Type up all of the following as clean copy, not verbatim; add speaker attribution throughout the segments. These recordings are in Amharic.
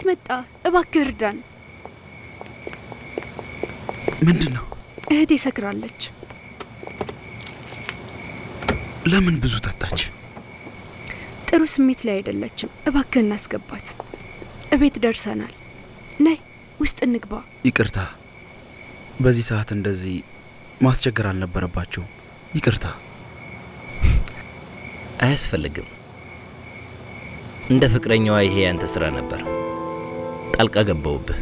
Speaker 1: መጣ። እባክህ እርዳን።
Speaker 2: ምንድነው?
Speaker 1: እህቴ ሰክራለች።
Speaker 2: ለምን ብዙ ጠጣች?
Speaker 1: ጥሩ ስሜት ላይ አይደለችም። እባክህ እናስገባት። እቤት ደርሰናል። ነይ ውስጥ እንግባ።
Speaker 2: ይቅርታ፣ በዚህ ሰዓት እንደዚህ ማስቸገር አልነበረባችሁም። ይቅርታ።
Speaker 3: አያስፈልግም። እንደ ፍቅረኛዋ ይሄ ያንተ ስራ ነበር። ጣልቃ ገባውብህ።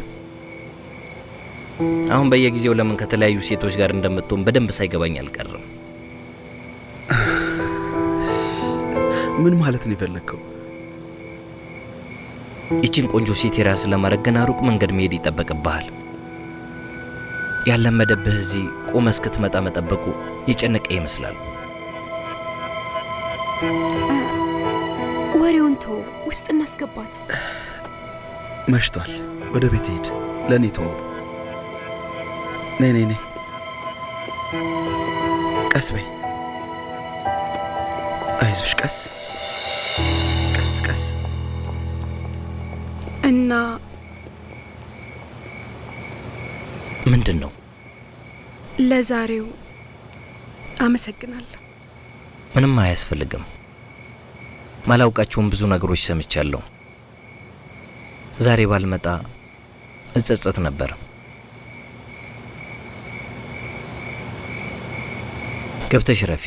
Speaker 3: አሁን በየጊዜው ለምን ከተለያዩ ሴቶች ጋር እንደምትሆን በደንብ ሳይገባኝ አልቀርም።
Speaker 2: ምን ማለት ነው የፈለግከው?
Speaker 3: ይችን ቆንጆ ሴት የራስ ለማድረግ ገና ሩቅ መንገድ መሄድ ይጠበቅብሃል። ያለመደብህ እዚህ ቆመ እስክትመጣ መጠበቁ የጨነቀ ይመስላል።
Speaker 1: ወሬውን ቶ ውስጥ እናስገባት።
Speaker 2: መሽቷል። ወደ ቤት ሄድ። ለእኔ ተወው። ነይ ነይ ነይ። ቀስ በይ። አይዞሽ። ቀስ ቀስ ቀስ።
Speaker 1: እና
Speaker 3: ምንድን ነው?
Speaker 1: ለዛሬው አመሰግናለሁ።
Speaker 3: ምንም አያስፈልግም። ማላውቃቸውን ብዙ ነገሮች ሰምቻለሁ። ዛሬ ባልመጣ እጸጸት ነበር። ገብተሽ ረፊ።